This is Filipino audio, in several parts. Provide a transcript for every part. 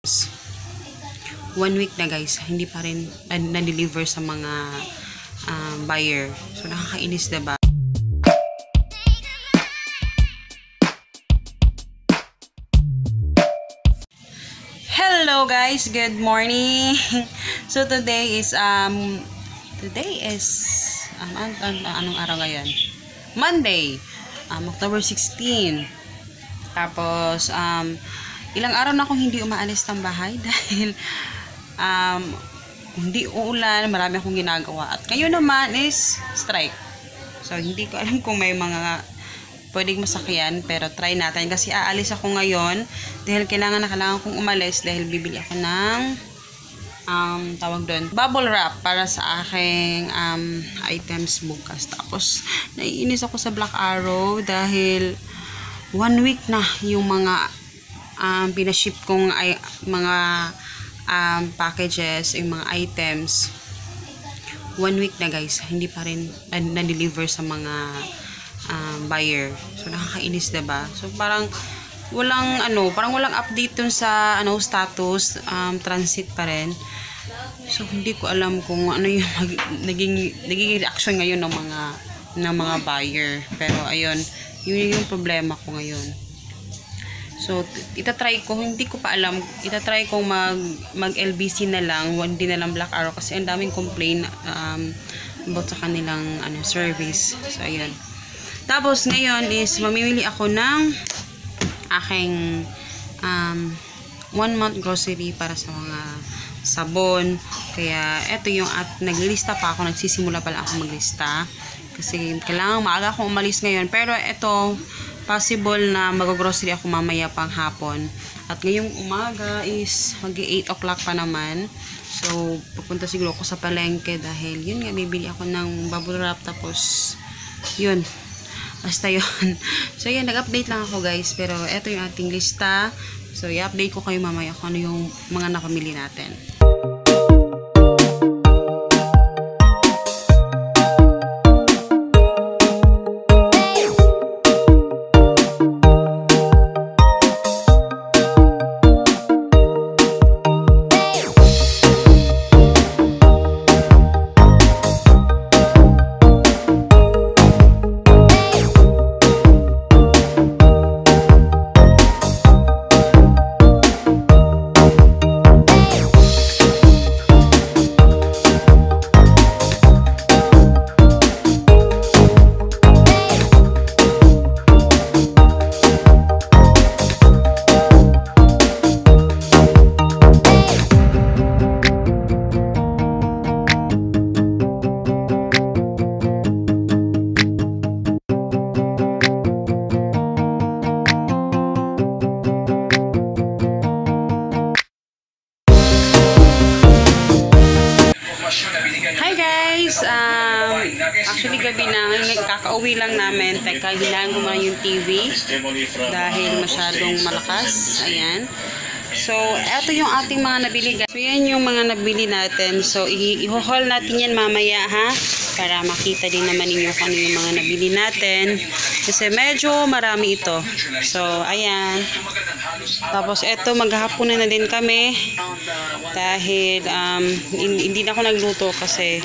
1 week na guys, hindi pa rin na-deliver sa mga buyer. So nakakainis, diba? Hello guys, good morning. So today is anong araw ngayon? Monday, October 16. Tapos ilang araw na akong hindi umaalis ng bahay dahil hindi uulan, marami akong ginagawa. At ngayon naman is strike. So hindi ko alam kung may mga pwedeng masakyan, pero try natin kasi aalis ako ngayon dahil kailangan kong umalis dahil bibili ako ng tawag doon, bubble wrap para sa aking items bukas. Tapos naiinis ako sa Black Arrow dahil 1 week na yung mga pinaship kong mga packages, yung mga items. 1 week na guys, hindi pa rin na-deliver sa mga buyer. So nakakainis, diba? So parang walang update dun sa status, transit pa rin. So hindi ko alam kung ano yung naging reaction ngayon ng mga buyer. Pero ayun, yun yung problema ko ngayon. So itatry ko, hindi ko pa alam, itatry kong mag LBC na lang, hindi na lang Black Arrow kasi ang daming complaint about sa kanilang service. So ayun. Tapos ngayon is mamimili ako ng aking 1 month grocery para sa mga sabon. Kaya eto yung naglilista pa ako, nagsisimula pa lang ako maglista kasi kailangan maaga akong umalis ngayon. Pero eto, possible na mag-grocery ako mamaya pang hapon. At ngayong umaga is mag-8 o'clock pa naman. So pupunta siguro ako sa palengke dahil yun nga, bibili ako ng bubble wrap. Tapos yun, basta yun. So yan, nag-update lang ako guys. Pero eto yung ating lista. So i-update ko kayo mamaya kung ano yung mga napamili natin. Actually gabi na, kakauwi lang namin. Teka, hilahan ko muna yung TV dahil masyadong malakas. Ayan. So, eto yung ating mga nabili guys. So, yan yung mga nabili natin. So, i-haul natin yan mamaya ha. Para makita din naman ninyo kung ano yung mga nabili natin. Kasi medyo marami ito. So, ayan. Tapos, eto, maghahaponan na din kami. Dahil, hindi na ako nagluto kasi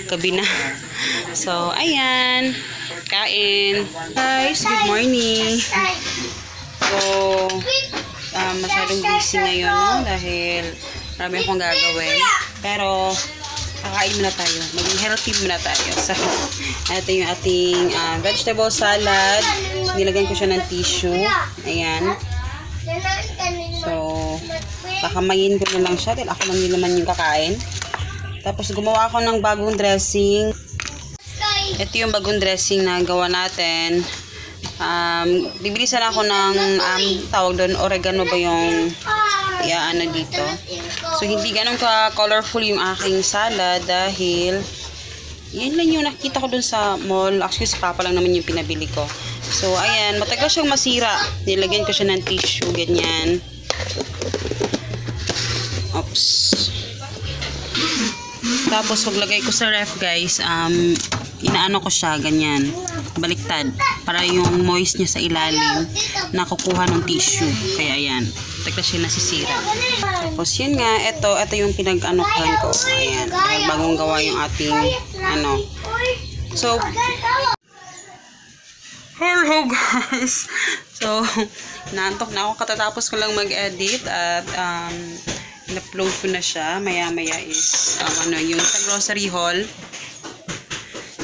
gabi na. So, ayan. Kain. Guys, good morning. So, masyadong busy ngayon, no? Dahil marami akong gagawin. Pero, kakain muna tayo. Maging healthy muna tayo. So, ito yung ating vegetable salad. Nilagyan ko siya ng tissue. Ayan. So, kakamayin ko na lang siya dahil ako lang din naman yung kakain. Tapos, gumawa ako ng bagong dressing. Ito yung bagong dressing na gawa natin. Bibilisan ako ng tawag doon, oregano ba yung dito. So hindi ganun ka colorful yung aking salad dahil yan lang yung nakita ko doon sa mall. Actually sa papa lang naman yung pinabili ko. So ayan, matagal siyang masira. Nilagyan ko siya ng tissue, ganyan. Oops. Tapos paglagay ko sa ref guys, inaano ko siya ganyan, baliktad para yung moist niya sa ilalim nakukuha ng tissue. Kaya ayan, tagla siya nasisira. So Tapos yun nga, ito yung pinag-anukan ko. Ayan, dahil bagong gawa yung ating ano. So, hello guys! So, naantok na ako. Katatapos ko lang mag-edit at in-upload ko na siya. Maya-maya is yung sa grocery haul.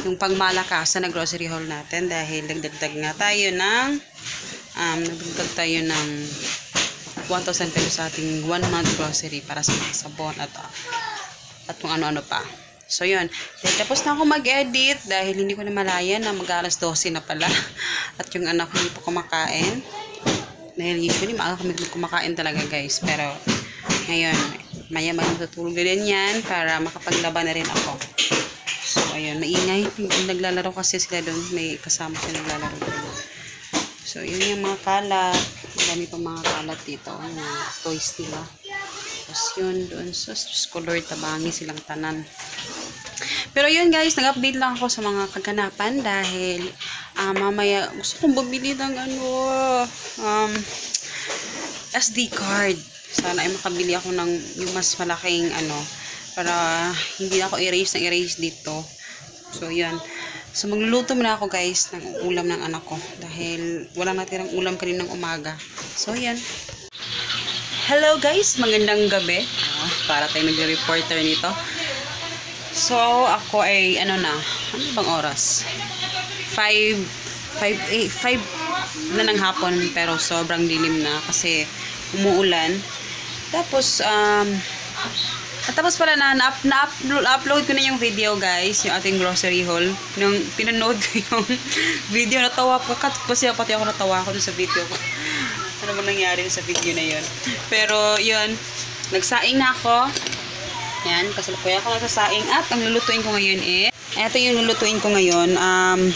Yung pangmalakasan na grocery haul natin dahil nagdagdag nga tayo ng 1,000 pesos sa ating 1 month grocery para sa mga sabon at kung ano-ano pa. So, yun. Tapos na ako mag-edit dahil hindi ko na malayan na mag-alas 12 na pala. At yung anak ko hindi pa kumakain. Dahil usually maaga kami kumakain talaga guys. Pero, ngayon, maya magtutulog din yan para makapaglaban na rin ako. So, ayun. Maingay. Naglalaro kasi sila doon. May kasama sila naglalaro doon. So, yun yung mga kalat. Marami pang mga kalat dito. Mga toys nila. Tapos yun doon. So, color tabangi silang tanan. Pero yun guys, nag-update lang ako sa mga kaganapan dahil mamaya gusto kong bumili ng SD card. Sana ay makabili ako ng yung mas malaking para hindi na ako erase dito. So yun. So magluluto muna ako guys ng ulam ng anak ko dahil walang natirang ulam kaninang umaga. So yan. Hello guys, magandang gabi. Para tayo nag-reporter nito. So, ako ay, ano bang oras? 5 na ng hapon, pero sobrang dilim na kasi umuulan. Tapos, tapos pala na-upload ko na yung video guys, yung ating grocery haul. Nung pinanood ko yung video, natawa po. Kasi pati ako natawa ako dun sa video ko. Ano ba nangyari sa video na yun? Pero, yun, nagsaing na ako. Yan, kasalukuyan ako nagsasaing at ang lulutuin ko ngayon eto yung lulutuin ko ngayon. Ano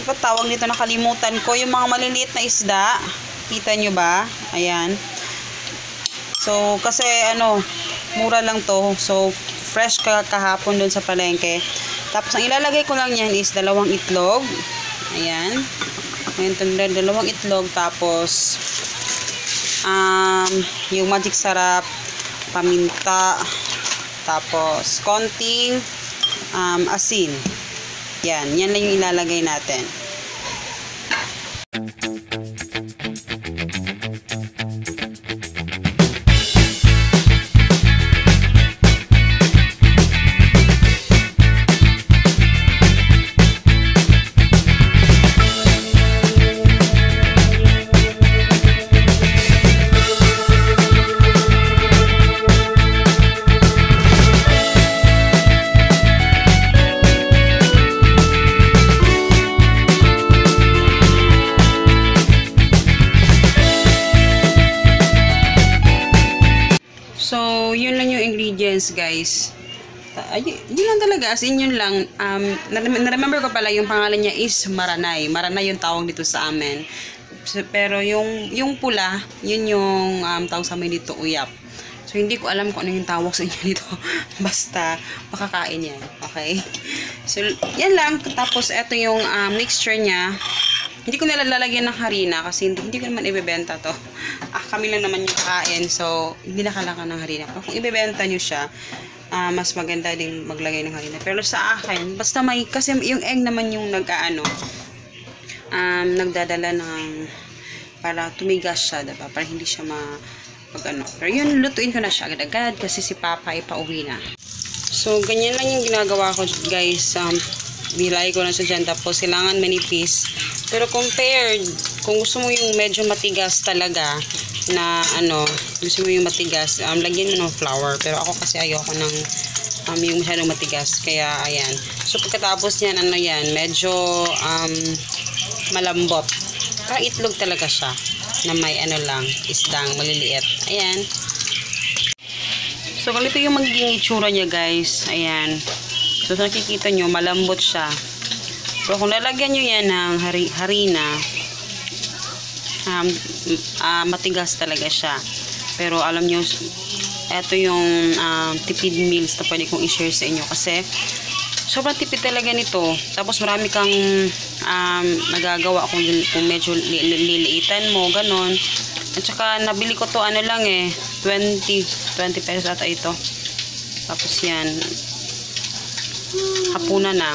pa tawag nito, nakalimutan ko. Yung mga maliliit na isda. Kita nyo ba? Ayan. So, kasi mura lang to. So, fresh kahapon dun sa palengke. Tapos, ang ilalagay ko lang yan is 2 itlog. Ayan. Ayan, 2 itlog. Tapos, yung magic sarap, paminta, tapos konting asin. Yan lang yung ilalagay natin. So, yun lang yung ingredients, guys. Yun lang talaga. As in, yun lang. Na-remember ko pala, yung pangalan niya is Maranay. Maranay yung tawag dito sa amin. Pero yung pula, yun yung tawag sa amin dito, uyap. So, hindi ko alam kung ano yung tawag sa inyo dito. Basta, makakain yan. Okay? So, yan lang. Tapos, eto yung mixture niya. Hindi ko nalalagyan ng harina kasi hindi ko naman ibebenta to. Kami lang naman yung kakain. So, hindi na kailangan ng harina. Kung ibebenta nyo siya, mas maganda din maglagay ng harina. Pero sa akin, basta may, kasi yung egg naman yung nagdadala ng, para tumigas siya, diba? Para hindi siya Pero yun, lutuin ko na siya agad-agad kasi si Papa ay pauwi na. So, ganyan lang yung ginagawa ko, guys. Bilay ko na siya dyan. Tapos, kailangan manipis. Pero compared, kung gusto mo yung medyo matigas talaga, na gusto mo yung matigas, lagyan mo ng flour. Pero ako kasi ayoko ng yung masyadong matigas. Kaya, ayan. So, pagkatapos niyan, medyo malambot. Para itlog talaga siya. Na may lang, isdang maliliit. Ayan. So, ganito yung magiging itsura niya, guys. Ayan. So, nakikita nyo, malambot siya. So, kung lalagyan nyo yan ng harina, matigas talaga siya. Pero, alam nyo, eto yung tipid meals na pwede kong i-share sa inyo. Kasi, sobrang tipid talaga nito. Tapos, marami kang magagawa kung medyo liliitan mo, ganon. At saka nabili ko to ano lang eh, 20 pesos ata ito. Tapos yan, hapunan na.